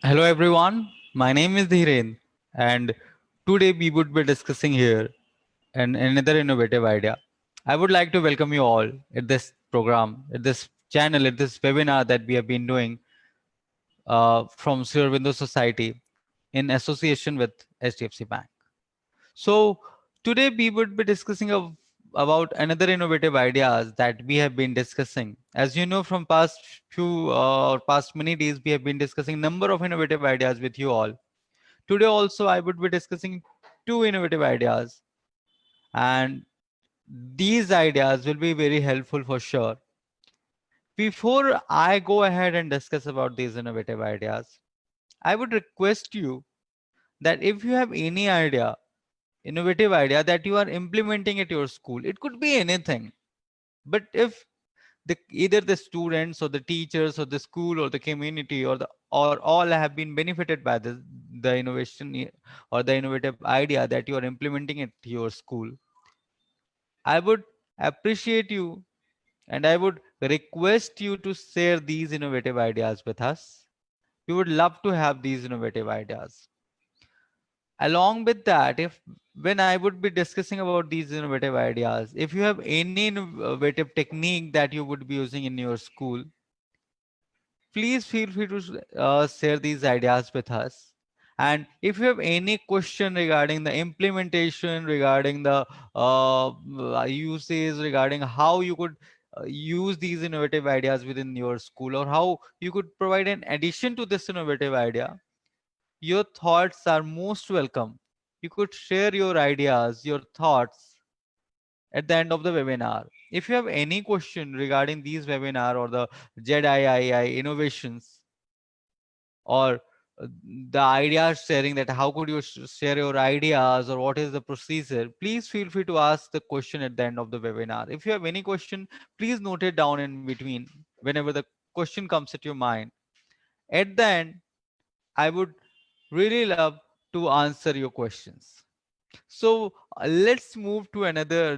Hello everyone, my name is Dhiren and today we would be discussing here another innovative idea. I would like to welcome you all at this program, at this channel, at this webinar that we have been doing from Sri Aurobindo Society in association with HDFC Bank. So today we would be discussing about another innovative ideas that we have been discussing. As you know, from past many days, we have been discussing number of innovative ideas with you all. Today also, I would be discussing two innovative ideas, and these ideas will be very helpful for sure. Before I go ahead and discuss about these innovative ideas, I would request you that if you have any innovative idea that you are implementing at your school, it could be anything, but if either the students or the teachers or the school or the community or all have been benefited by the or the innovative idea that you are implementing at your school, I would appreciate you and I would request you to share these innovative ideas with us. We would love to have these innovative ideas. Along with that, if when I would be discussing about these innovative ideas, if you have any innovative technique that you would be using in your school, please feel free to share these ideas with us. And if you have any question regarding the implementation, regarding the uses, regarding how you could use these innovative ideas within your school, or how you could provide an addition to this innovative idea, your thoughts are most welcome. You could share your ideas, your thoughts at the end of the webinar. If you have any question regarding these webinar or the ZIII innovations, or the ideas sharing, that how could you share your ideas or what is the procedure, please feel free to ask the question at the end of the webinar. If you have any question, please note it down in between whenever the question comes at your mind. At the end, I would really love to answer your questions. So let's move to another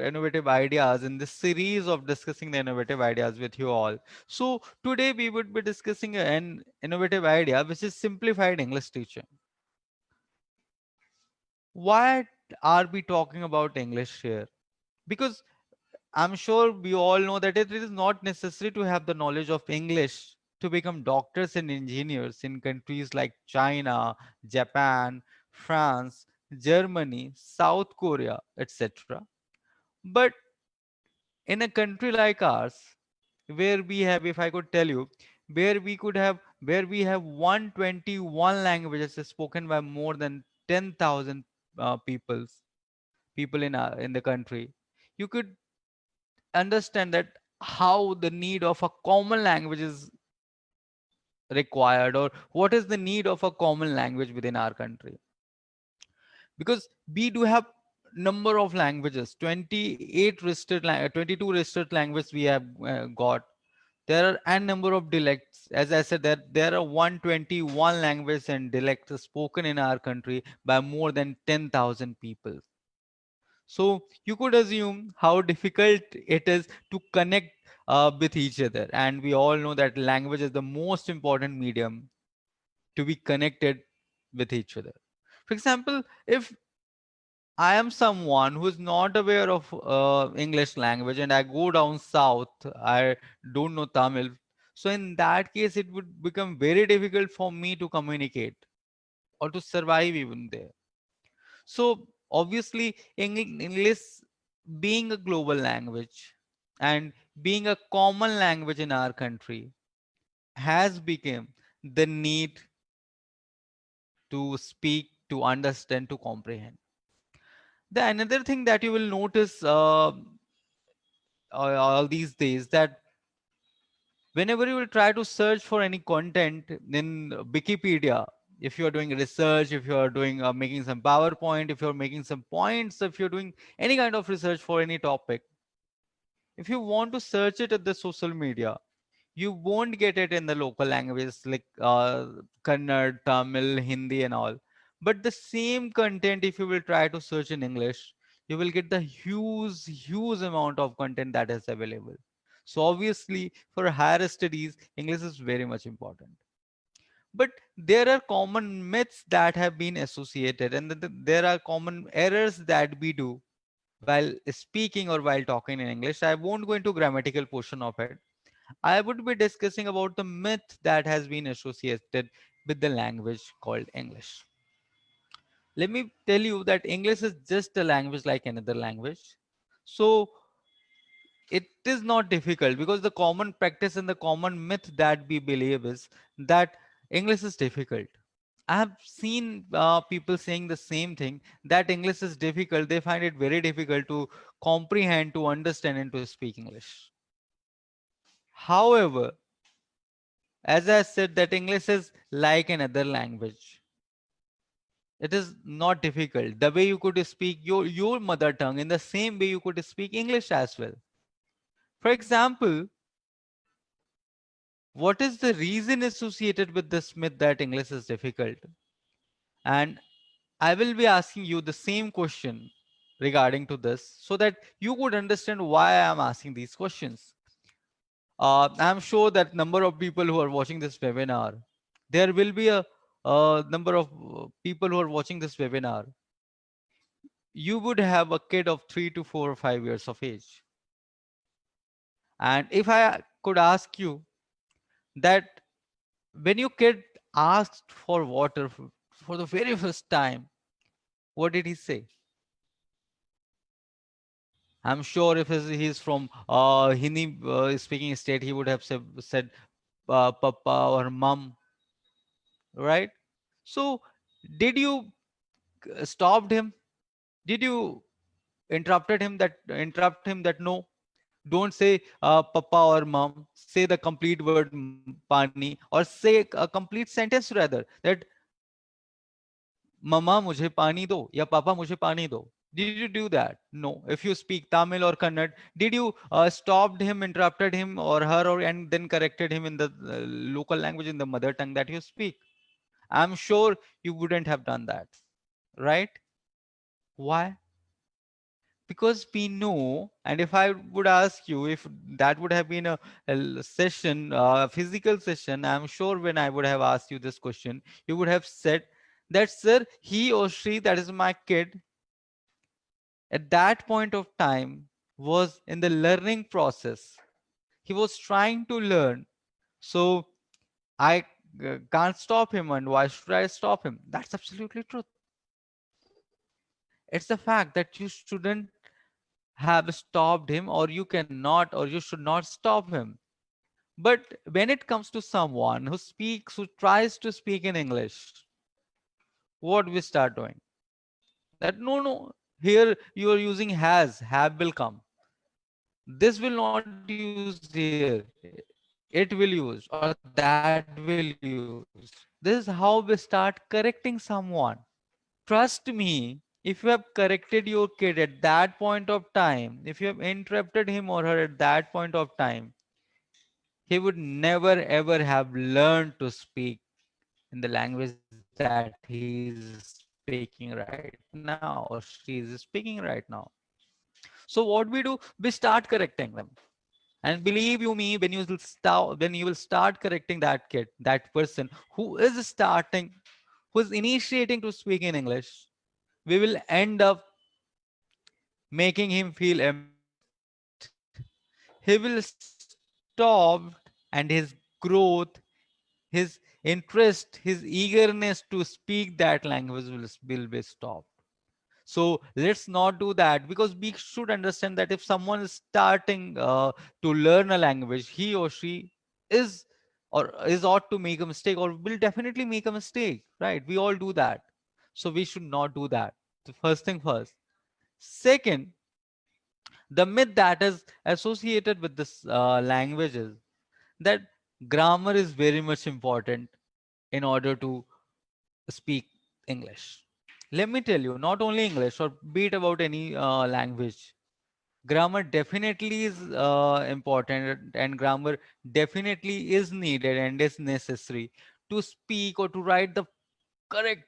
innovative ideas in this series of discussing the innovative ideas with you all. So today we would be discussing an innovative idea which is simplified English teaching. Why are we talking about English here? Because I'm sure we all know that it is not necessary to have the knowledge of English to become doctors and engineers in countries like China, Japan, France, Germany, South Korea, etc. But in a country like ours, where we have, if I could tell you, where we have 121 languages spoken by more than 10,000 people in the country, you could understand that how the need of a common language is required, or what is the need of a common language within our country, because we do have number of languages, 22 registered languages we have got. There are n number of dialects. As I said, that there are 121 languages and dialects spoken in our country by more than 10,000 people. So you could assume how difficult it is to connect with each other. And we all know that language is the most important medium to be connected with each other. For example, if I am someone who is not aware of English language and I go down south, I don't know Tamil. So in that case, it would become very difficult for me to communicate or to survive even there. So obviously, English being a global language and being a common language in our country has become the need to speak, to understand, to comprehend. The another thing that you will notice all these days, that whenever you will try to search for any content in Wikipedia, if you are doing research, if you are doing making some PowerPoint, if you're making some points, if you're doing any kind of research for any topic, if you want to search it at the social media, you won't get it in the local languages like Kannada, Tamil, Hindi and all. But the same content, if you will try to search in English, you will get the huge amount of content that is available. So obviously, for higher studies, English is very much important. But there are common myths that have been associated, and there are common errors that we do while speaking or while talking in English. I won't go into grammatical portion of it. I would be discussing about the myth that has been associated with the language called English. Let me tell you that English is just a language like another language. So it is not difficult, because the common practice and the common myth that we believe is that English is difficult. I have seen people saying the same thing, that English is difficult. They find it very difficult to comprehend, to understand, and to speak English. However, as I said, that English is like another language. It is not difficult. The way you could speak your mother tongue, in the same way you could speak English as well. For example, what is the reason associated with this myth that English is difficult? And I will be asking you the same question regarding to this, so that you could understand why I am asking these questions. I'm sure that number of people who are watching this webinar, there will be a number of people who are watching this webinar. You would have a kid of 3 to 4 or 5 years of age. And if I could ask you that, when your kid asked for water for the very first time, what did he say? I'm sure if he's from Hindi speaking state, he would have said papa or mum, right? So, did you stopped him? Did you interrupt him that no, don't say papa or mom, say the complete word pani, or say a complete sentence rather, that mama mujhe pani do, ya papa mujhe pani do. Did you do that? No. If you speak Tamil or Kannada, did you stopped him, interrupted him or her, or and then corrected him in the local language, in the mother tongue that you speak? I'm sure you wouldn't have done that, right? Why? Because we know. And if I would ask you, if that would have been a session, a physical session, I'm sure when I would have asked you this question, you would have said that, sir, he or she, that is my kid, at that point of time was in the learning process. He was trying to learn. So I can't stop him, and why should I stop him? That's absolutely true. It's the fact that you shouldn't have stopped him, or you cannot, or you should not stop him. But when it comes to someone who tries to speak in English, what we start doing? That no, no, here you are using has, have will come. This will not use here. It will use, or that will use. This is how we start correcting someone. Trust me, if you have corrected your kid at that point of time, if you have interrupted him or her at that point of time, he would never ever have learned to speak in the language that he is speaking right now, or she is speaking right now. So what we do, we start correcting them. And believe you me, when you start correcting that kid, that person who is starting, who is initiating to speak in English, we will end up making him feel embarrassed. He will stop, and his growth, his interest, his eagerness to speak that language will be stopped. So let's not do that, because we should understand that if someone is starting to learn a language, he or she is, or is ought to make a mistake, or will definitely make a mistake, right? We all do that. So we should not do that. The first thing first. Second, the myth that is associated with this language is that grammar is very much important in order to speak English. Let me tell you, not only English, or be it about any language, grammar definitely is important, and grammar definitely is needed and is necessary to speak or to write the correct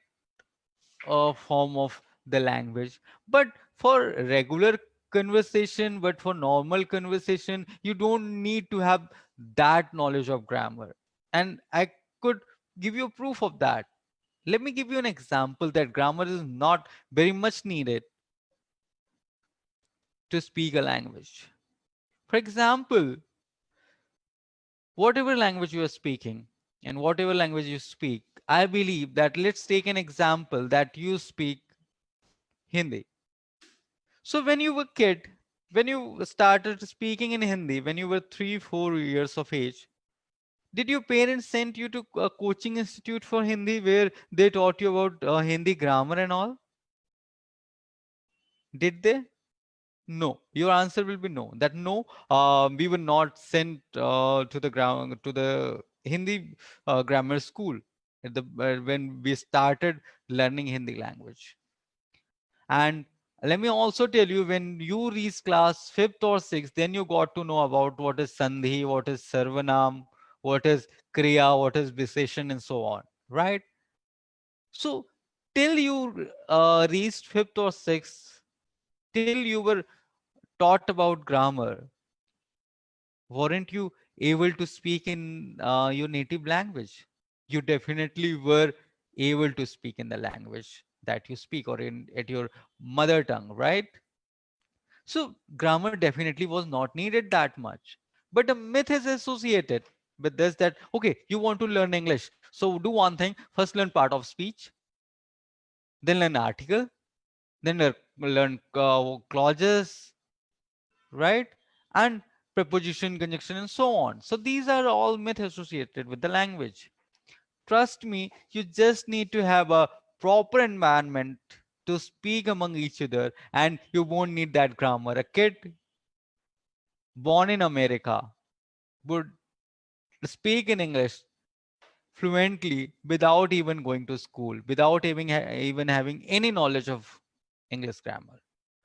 form of the language. But for regular conversation, but for normal conversation, you don't need to have that knowledge of grammar. And I could give you proof of that. Let me give you an example that grammar is not very much needed to speak a language. For example, whatever language you are speaking and whatever language you speak, I believe that let's take an example that you speak Hindi. So when you were kid, when you started speaking in Hindi, when you were 3, 4 years of age, did your parents send you to a coaching institute for Hindi where they taught you about Hindi grammar and all? Did they? No. Your answer will be no. That no, we were not sent to the ground to the Hindi grammar school at the when we started learning Hindi language. And let me also tell you, when you reach class fifth or sixth, then you got to know about what is Sandhi, what is Sarvanam, what is Kriya, what is Viseshan, and so on. Right? So till you reached fifth or sixth, till you were taught about grammar, weren't you able to speak in your native language? You definitely were able to speak in the language that you speak or in at your mother tongue, right? So grammar definitely was not needed that much. But a myth is associated with this that, okay, you want to learn English. So do one thing, first learn part of speech, then learn article, then learn clauses, right? And preposition, conjunction, and so on. So these are all myths associated with the language. Trust me, you just need to have a proper environment to speak among each other, and you won't need that grammar. A kid born in America would speak in English fluently without even going to school, without even having any knowledge of English grammar.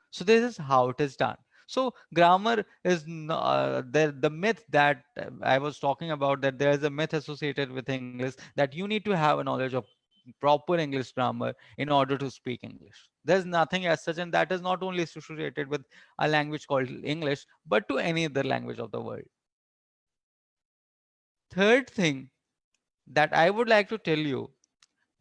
So this is how it is done. So grammar is the myth that I was talking about, that there is a myth associated with English that you need to have a knowledge of proper English grammar in order to speak English. There's nothing as such, and that is not only associated with a language called English, but to any other language of the world. Third thing that I would like to tell you,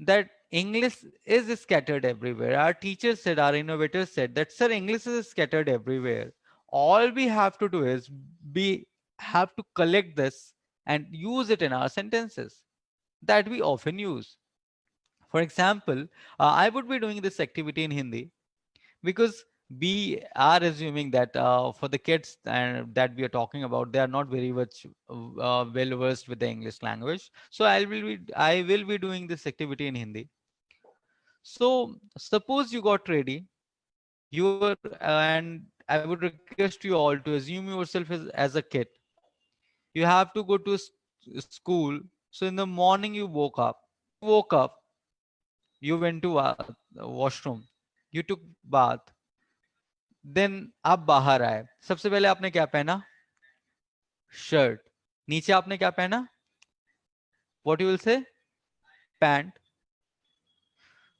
that English is scattered everywhere. Our teachers said, our innovators said that, sir, English is scattered everywhere. All we have to do is we have to collect this and use it in our sentences that we often use. For example, I would be doing this activity in Hindi because we are assuming that for the kids that we are talking about, they are not very much well versed with the English language. So I will be doing this activity in Hindi. So suppose you got ready, you were, and I would request you all to assume yourself as a kid. You have to go to school. So in the morning you woke up. You woke up, you went to washroom, you took bath, then आप बाहर आए. सबसे पहले आपने क्या पहना? Shirt. नीचे आपने क्या पहना? What you will say? Pant.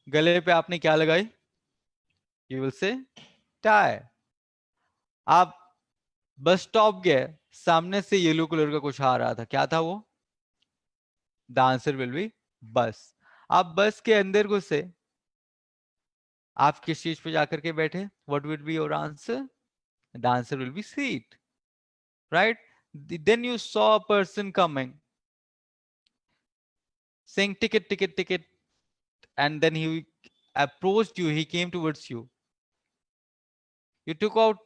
गले पे आपने क्या लगाई? You will say tie. आप बस स्टॉप गए, सामने से येलो कलर का कुछ आ रहा था, क्या था वो? द आंसर विल बी बस. आप बस के अंदर घुसे, आप किस चीज पे जाकर के बैठे? What will be your answer? The answer will be seat, right? Then you saw a person coming saying ticket, ticket, ticket, and then he approached you, he came towards you. You took out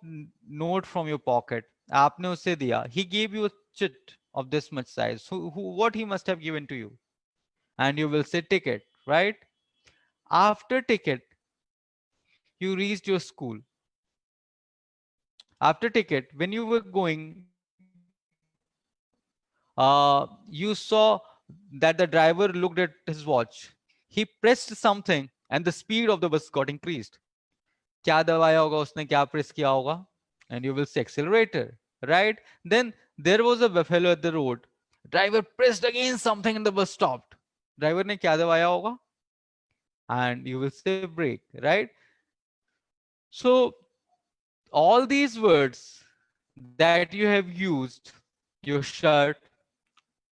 note from your pocket. आपने उसे दिया. He gave you a chit of this much size. What he must have given to you? And you will say ticket, right? After ticket, you reached your school. After ticket, when you were going, you saw that the driver looked at his watch. He pressed something and the speed of the bus got increased. क्या दबाया होगा उसने, क्या press किया होगा? And you will say accelerator, right? Then there was a buffalo at the road. Driver pressed again something and the bus stopped. Driver ने क्या दबाया होगा? And you will say brake, right? So all these words that you have used, your shirt,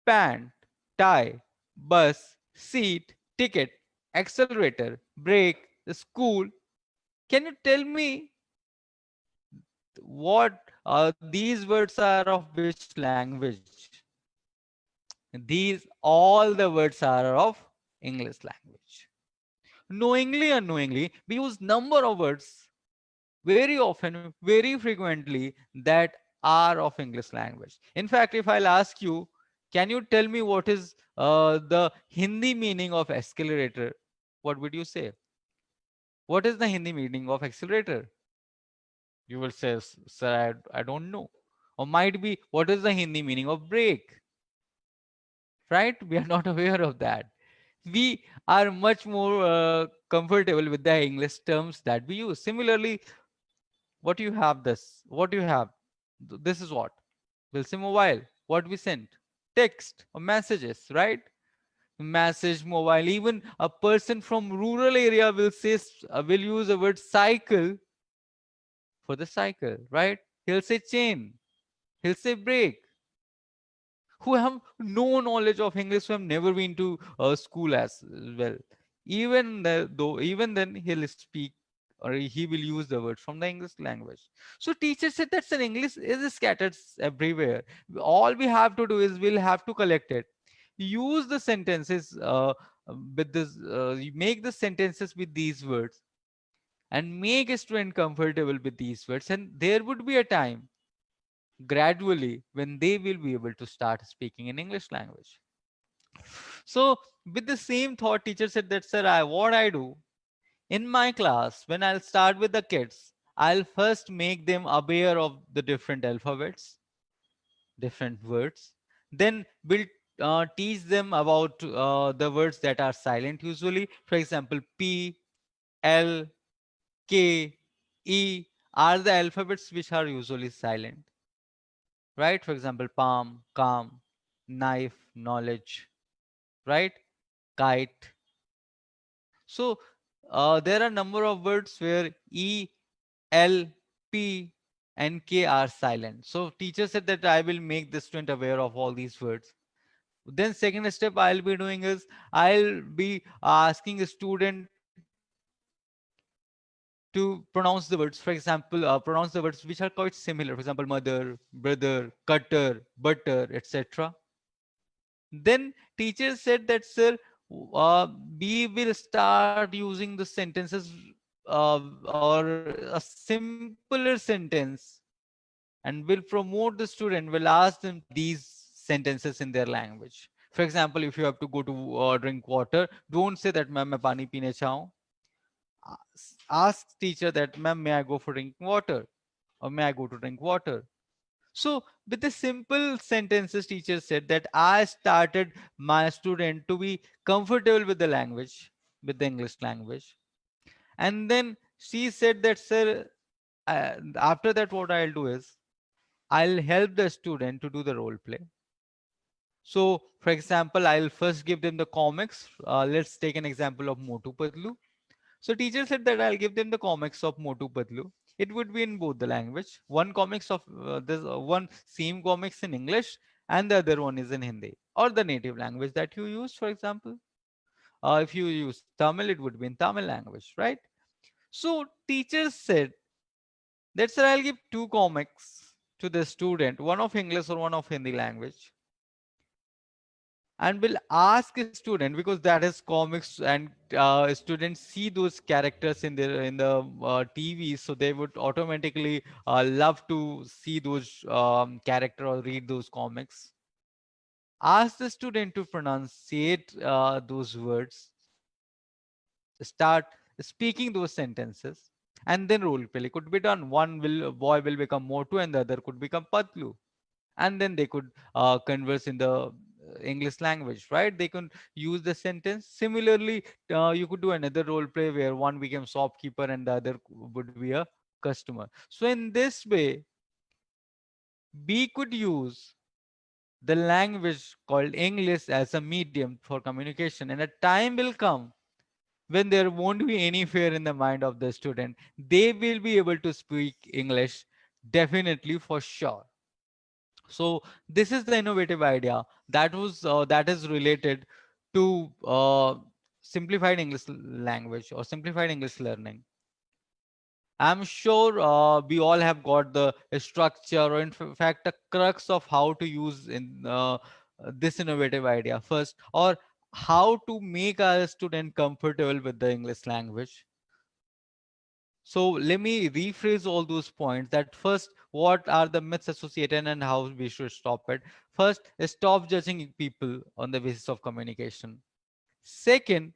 pant, tie, bus, seat, ticket, accelerator, brake, school. Can you tell me what these words are of which language? These all the words are of English language. Knowingly, unknowingly, we use number of words very often, very frequently that are of English language. In fact, if I'll ask you, can you tell me what is the Hindi meaning of accelerator? What would you say? What is the Hindi meaning of accelerator? You will say, sir, I don't know. Or might be, what is the Hindi meaning of brake? Right? We are not aware of that. We are much more comfortable with the English terms that we use. Similarly, what you have this? What you have? This is what? We'll say mobile. What we sent? Text or messages, right? Message, mobile. Even a person from rural area will say, will use the word cycle for the cycle, right? He'll say chain. He'll say brake. Who have no knowledge of English, who have never been to school as well. Even then, he'll speak or he will use the words from the English language. So teacher said that's an English is scattered everywhere. All we have to do is we'll have to collect it. Use the sentences with this. You make the sentences with these words and make a student comfortable with these words, and there would be a time gradually when they will be able to start speaking in English language. So with the same thought, teacher said that, sir, what I do in my class, when I'll start with the kids, I'll first make them aware of the different alphabets, different words. Then we'll teach them about the words that are silent usually. For example, P, L, K, E are the alphabets which are usually silent, right? For example, palm, calm, knife, knowledge, right? Kite. So there are number of words where E, L, P, and K are silent. So teacher said that I will make the student aware of all these words. Then second step I'll be doing is I'll be asking a student to pronounce the words. For example, pronounce the words which are quite similar. For example, mother, brother, cutter, butter, etc. Then teacher said that, sir, uh, we will start using the sentences or a simpler sentence, and will promote the student, will ask them to write these sentences in their language. For example, if you have to go to drink water, don't say that, ma'am, मैं पानी पीने चाहूँ. Ask teacher that, ma'am, may I go for drinking water? Or may I go to drink water? So with the simple sentences, teacher said that I started my student to be comfortable with the language, with the English language. And then she said that, sir, after that, what I'll do is I'll help the student to do the role play. So, for example, I'll first give them the comics. Let's take an example of Motu Patlu. So teacher said that I'll give them the comics of Motu Patlu. It would be in both the language. One comics of this one same comics in English, and the other one is in Hindi or the native language that you use. For example, if you use Tamil, it would be in Tamil language, right? So teachers said that, sir, I'll give two comics to the student, one of English or one of Hindi language, and will ask a student, because that is comics and students see those characters in the TV, so they would automatically love to see those character or read those comics. Ask the student to pronunciate those words, start speaking those sentences, and then role play could be done. One will boy will become Motu and the other could become Patlu, and then they could converse in the English language, right? They can use the sentence. Similarly, you could do another role play where one became shopkeeper and the other would be a customer. So in this way, we could use the language called English as a medium for communication, and a time will come when there won't be any fear in the mind of the student. They will be able to speak English, definitely, for sure. So this is the innovative idea that is related to simplified English language or simplified English learning. I'm sure we all have got the structure or in fact a crux of how to use in this innovative idea first, or how to make our student comfortable with the English language. So let me rephrase all those points. That first, what are the myths associated and how we should stop it? First, stop judging people on the basis of communication. Second,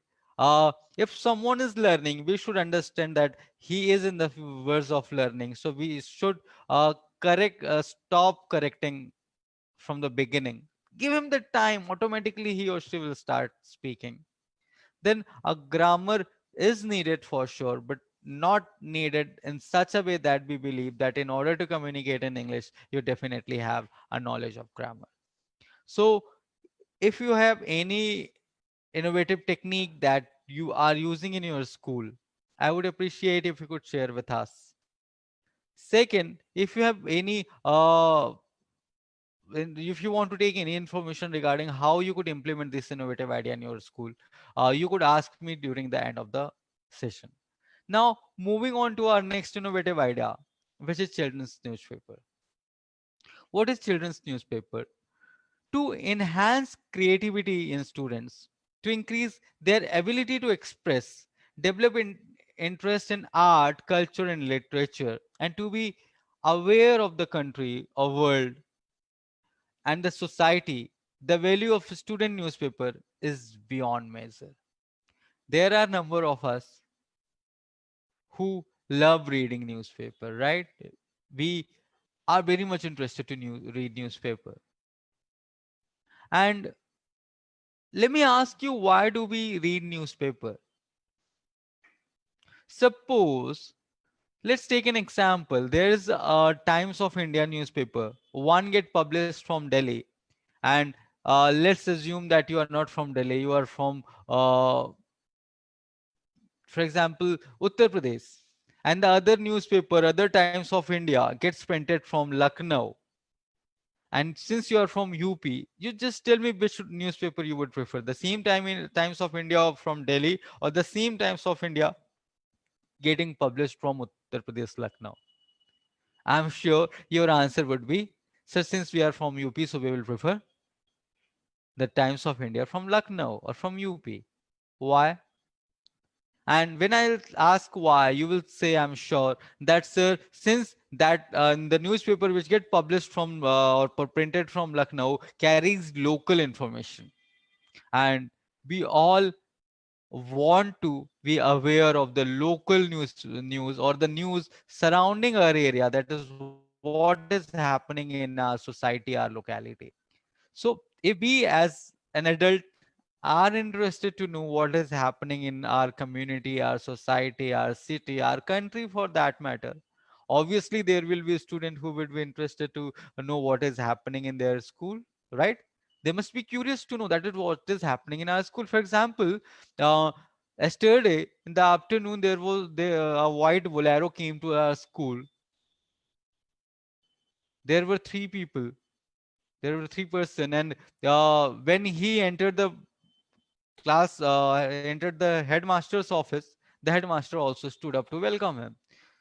if someone is learning, we should understand that he is in the verge of learning. So we should stop correcting from the beginning. Give him the time, automatically he or she will start speaking. Then a grammar is needed for sure, but not needed in such a way that we believe that in order to communicate in English, you definitely have a knowledge of grammar. So if you have any innovative technique that you are using in your school, I would appreciate if you could share with us. Second, if you have any if you want to take any information regarding how you could implement this innovative idea in your school, you could ask me during the end of the session. Now, moving on to our next innovative idea, which is children's newspaper. What is children's newspaper? To enhance creativity in students, to increase their ability to express, develop interest in art, culture, and literature, and to be aware of the country or world and the society, the value of student newspaper is beyond measure. There are number of us who love reading newspaper, right? We are very much interested to read newspaper. And let me ask you, why do we read newspaper? Suppose, let's take an example. There is a Times of India newspaper. One get published from Delhi, and let's assume that you are not from Delhi. You are from, for example, Uttar Pradesh. And the other newspaper, other Times of India, gets printed from Lucknow. And since you are from UP, you just tell me which newspaper you would prefer. The same time in Times of India from Delhi, or the same Times of India getting published from Uttar Pradesh, Lucknow. I'm sure your answer would be, so since we are from UP, so we will prefer the Times of India from Lucknow or from UP. Why? And when I ask why, you will say, I'm sure that, sir, since that the newspaper which get published from or printed from Lucknow carries local information, and we all want to be aware of the local news or the news surrounding our area, that is what is happening in our society, our locality. So if we as an adult are interested to know what is happening in our community, our society, our city, our country for that matter, obviously there will be a student who would be interested to know what is happening in their school, right? They must be curious to know that is what is happening in our school. For example, uh, yesterday in the afternoon a white bolero came to our school. There were three people, there were three person, and when he entered the class, entered the headmaster's office, the headmaster also stood up to welcome him.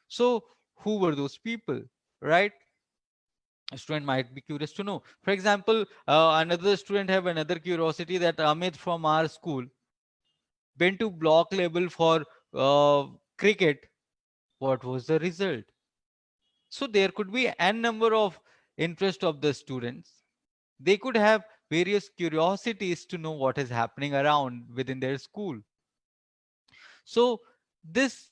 So who were those people, right? A student might be curious to know. For example, another student have another curiosity, that Amit from our school went to block level for uh, cricket. What was the result? So there could be n number of interest of the students. They could have various curiosities to know what is happening around within their school. So this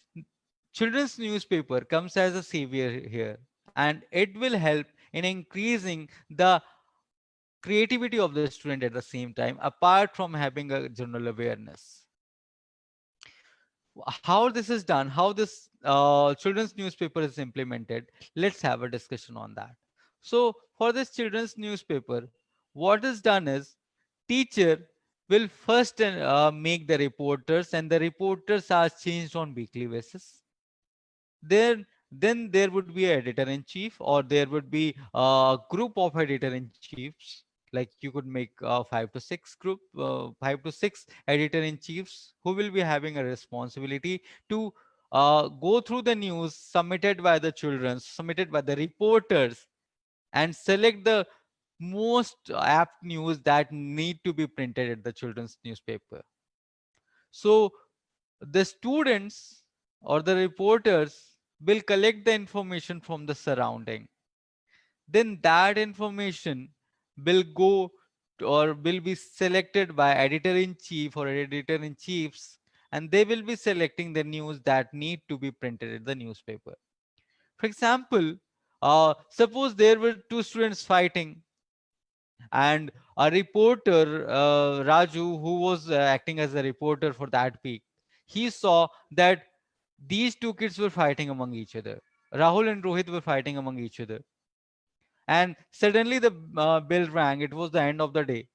children's newspaper comes as a savior here, and it will help in increasing the creativity of the student at the same time, apart from having a general awareness. How this is done, how this children's newspaper is implemented, let's have a discussion on that. So for this children's newspaper, what is done is, teacher will first make the reporters, and the reporters are changed on weekly basis. Then there would be an editor in chief, or there would be a group of editor in chiefs. Like you could make 5 to 6 editor in chiefs who will be having a responsibility to go through the news submitted by the children, submitted by the reporters, and select the most apt news that need to be printed at the children's newspaper. So the students or the reporters will collect the information from the surrounding. Then that information will go or will be selected by editor in chief or editor in chiefs, and they will be selecting the news that need to be printed in the newspaper. For example, suppose there were two students fighting, and a reporter, Raju, who was acting as a reporter for that week, he saw that these two kids were fighting among each other. Rahul and Rohit were fighting among each other, and suddenly the bell rang. It was the end of the day.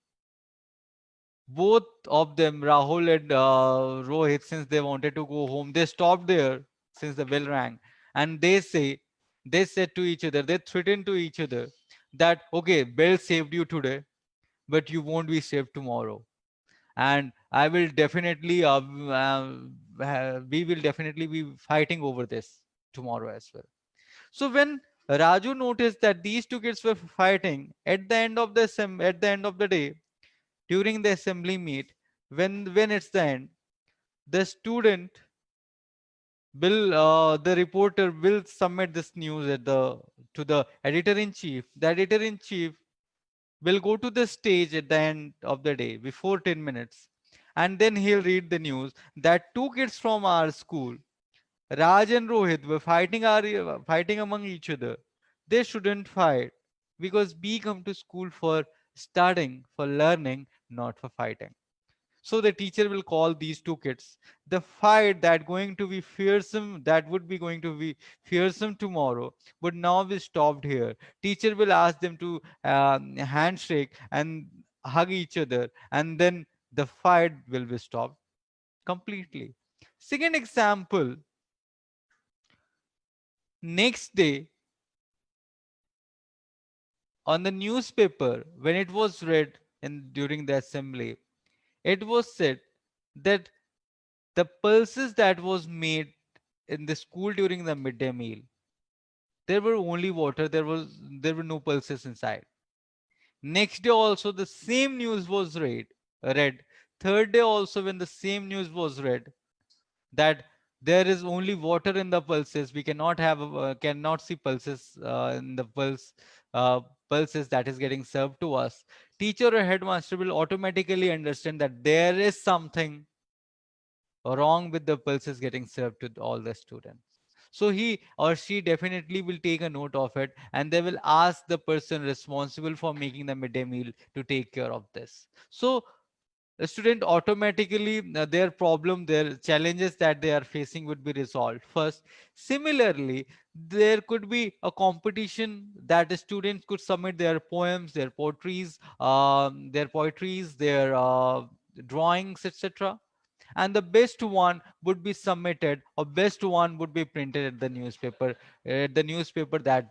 Both of them, Rahul and Rohit, since they wanted to go home, they stopped there since the bell rang, and they said to each other, they threatened to each other that okay, bell saved you today, but you won't be saved tomorrow, and I will definitely we will definitely be fighting over this tomorrow as well. So when Raju noticed that these two kids were fighting at the end of the at the end of the day, during the assembly meet, when it's the end, the student will the reporter will submit this news at the to the editor in chief. The editor in chief will go to the stage at the end of the day before 10 minutes, and then he'll read the news that two kids from our school, Raj and Rohit, were fighting among each other. They shouldn't fight because we come to school for studying, for learning, not for fighting. So the teacher will call these two kids. The fight that going to be fearsome, that would be going to be fearsome tomorrow, would now be stopped here. Teacher will ask them to handshake and hug each other, and then the fight will be stopped completely. Second example, next day on the newspaper, when it was read in during the assembly, it was said that the pulses that was made in the school during the midday meal, there were only water, there were no pulses inside. Next day also the same news was read. Third day also, when the same news was read, that there is only water in the pulses, we cannot see pulses in the uh, pulses that is getting served to us. Teacher or headmaster will automatically understand that there is something wrong with the pulses getting served to all the students. So he or she definitely will take a note of it, and they will ask the person responsible for making the midday meal to take care of this. So the student automatically, their problem, their challenges that they are facing would be resolved first. Similarly, there could be a competition that the students could submit their poems, their poetries, their drawings, etc., and the best one would be submitted, or best one would be printed at the newspaper that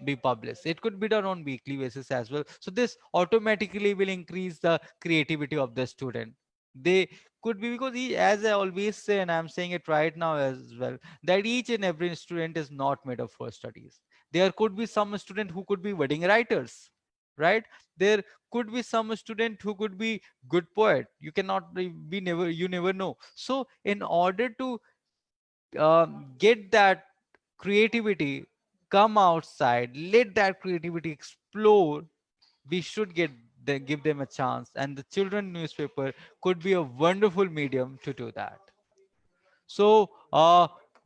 be published. It could be done on weekly basis as well, so this automatically will increase the creativity of the student. They could be, because as I always say, and I'm saying it right now as well, that each and every student is not made up for studies. There could be some student who could be wedding writers, right? There could be some student who could be good poet. You cannot be never, you never know. So in order to get that creativity come outside, let that creativity explore, we should give them a chance, and the children newspaper could be a wonderful medium to do that. So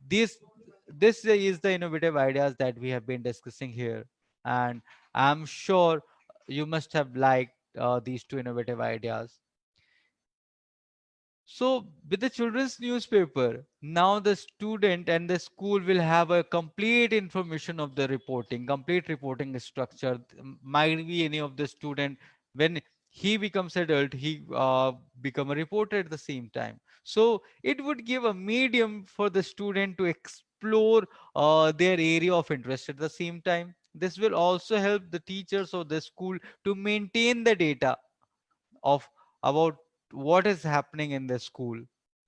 this this is the innovative ideas that we have been discussing here, and I'm sure you must have liked these two innovative ideas. So, with the children's newspaper, now the student and the school will have a complete information of the reporting, complete reporting structure. Might be any of the student, when he becomes adult, he become a reporter at the same time. So, it would give a medium for the student to explore their area of interest at the same time. this will also help the teachers or the school to maintain the data of about what is happening in the school,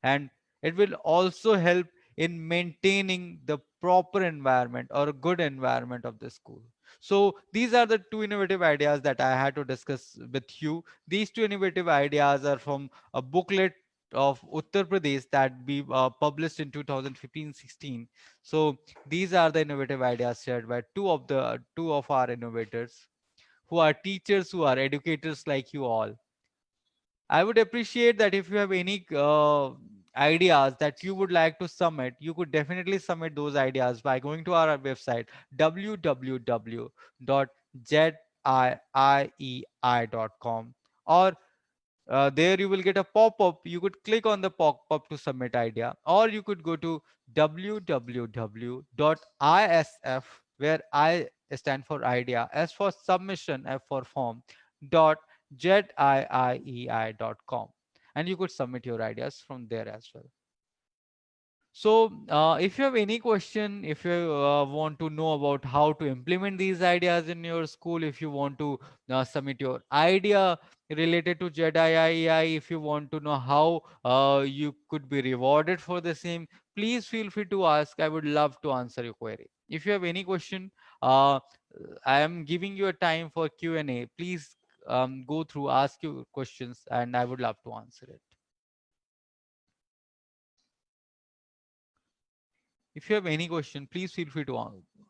and it will also help in maintaining the proper environment or a good environment of the school. So these are the two innovative ideas that I had to discuss with you. These two innovative ideas are from a booklet of Uttar Pradesh that we published in 2015-16. So these are the innovative ideas shared by two of our innovators, who are teachers, who are educators like you all. I would appreciate that if you have any ideas that you would like to submit, you could definitely submit those ideas by going to our website www.ziei.com, or there you will get a pop-up. You could click on the pop-up to submit idea, or you could go to www.isf, where I stand for idea, S for submission, F for form, dot ziei.com, and you could submit your ideas from there as well. So, if you have any question, if you want to know about how to implement these ideas in your school, if you want to submit your idea related to JEDI, if you want to know how you could be rewarded for the same, please feel free to ask. I would love to answer your query. If you have any question, uh, I am giving you a time for Q&A. Please go through, ask your questions, and I would love to answer it. If you have any question, please feel free to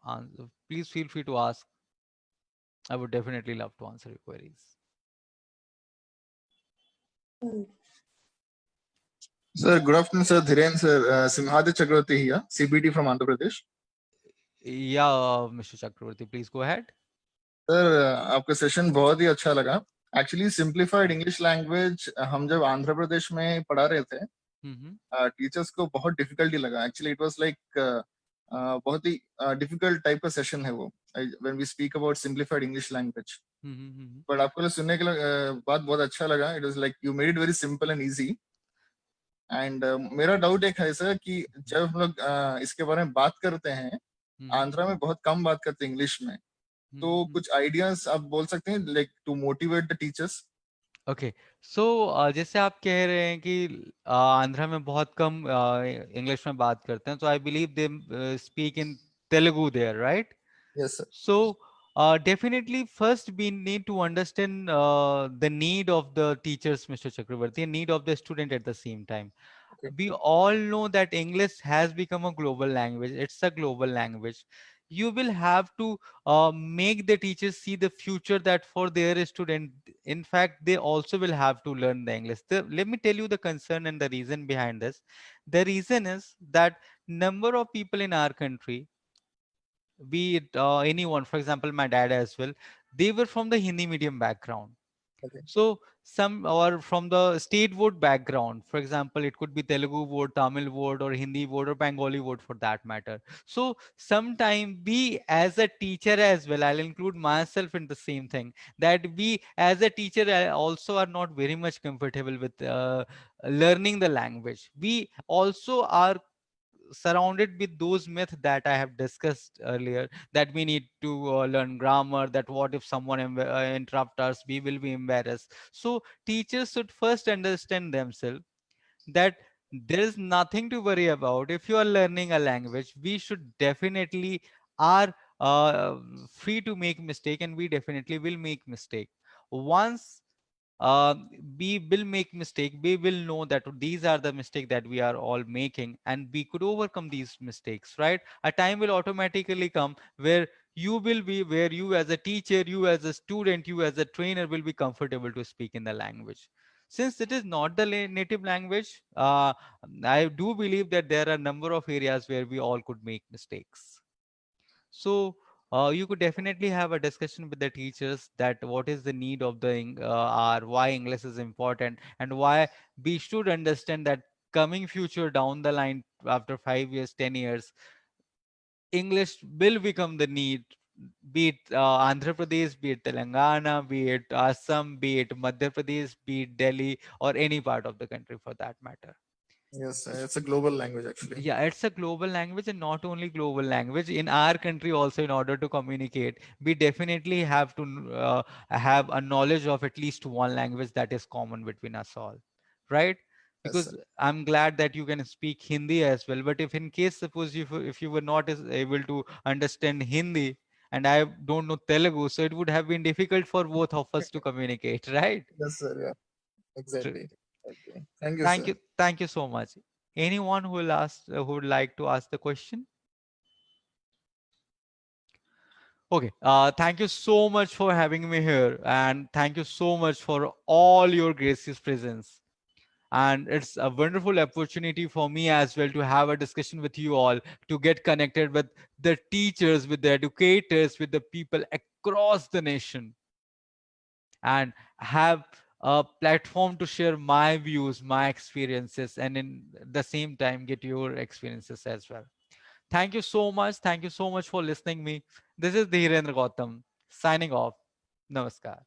answer. Please feel free to ask. I would definitely love to answer your queries. Sir, good afternoon, sir. Dhiren, sir. Simhadri Chakravarti here, CBT from Andhra Pradesh. Yeah, Mr. Chakravarti, please go ahead. Sir आपका session बहुत ही अच्छा लगा. Actually simplified English language हम जब आंध्र प्रदेश में पढ़ा रहे थे, टीचर्स को बहुत डिफिकल्टी लगा. एक्चुअली इट वाज लाइक बहुत ही डिफिकल्ट टाइप का सेशन है वो, when we speak about simplified English language. But आपको सुनने के बाद बहुत अच्छा लगा. It was like you made it very simple and easy. And मेरा डाउट एक है सर कि जब हम लोग इसके बारे में बात करते हैं, आंध्रा में बहुत कम बात करते हैं इंग्लिश में, तो कुछ आइडियाज आप बोल सकते हैं like to motivate the teachers. Okay, so जैसे आप कह रहे हैं कि आंध्रा में बहुत कम इंग्लिश में बात करते हैं, तो I believe they speak in Telugu there, right? Yes sir. So, definitely, first we need to understand the need of the teachers, Mr. Chakravarti, and need of the student at the same time. Okay. We all know that English has become a global language. It's a global language. You will have to make the teachers see the future that for their student, in fact, they also will have to learn the English. Let me tell you the concern and the reason behind this. The reason is that number of people in our country, be it anyone, for example, my dad as well, they were from the Hindi medium background. Okay. So some, or from the state word background, for example, it could be Telugu word, Tamil word, or Hindi word, or Bengali word for that matter. So sometime we as a teacher as well, I'll include myself in the same thing, that we as a teacher also are not very much comfortable with learning the language. We also are surrounded with those myths that I have discussed earlier, that we need to learn grammar, that what if someone interrupt us, we will be embarrassed. So teachers should first understand themselves that there is nothing to worry about. If you are learning a language, we should definitely are free to make mistake, and we definitely will make mistake. Once uh, we will make mistake, we will know that these are the mistake that we are all making, and we could overcome these mistakes, right? A time will automatically come where you will be, where you as a teacher, you as a student, you as a trainer will be comfortable to speak in the language. Since it is not the native language, I do believe that there are a number of areas where we all could make mistakes. So you could definitely have a discussion with the teachers that what is the need of the why English is important, and why we should understand that coming future down the line, after 5 years, 10 years, English will become the need, be it Andhra Pradesh, be it Telangana, be it Assam, be it Madhya Pradesh, be it Delhi, or any part of the country for that matter. Yes, it's a global language actually. Yeah, it's a global language, and not only global language. In our country also, in order to communicate, we definitely have to have a knowledge of at least one language that is common between us all, right? Yes, sir. Because I'm glad that you can speak Hindi as well, but if in case suppose if you were not able to understand Hindi and I don't know Telugu, so it would have been difficult for both of us to communicate, right? Yes, sir. Yeah, Tr- exactly. Okay. Thank you, Thank sir. you. Thank you so much. Anyone who will ask, who would like to ask the question? Okay. Thank you so much for having me here, and thank you so much for all your gracious presence. And it's a wonderful opportunity for me as well to have a discussion with you all, to get connected with the teachers, with the educators, with the people across the nation, and have a platform to share my views, my experiences, and in the same time get your experiences as well. Thank you so much. Thank you so much for listening me. This is Dhirendra Gautam signing off. Namaskar.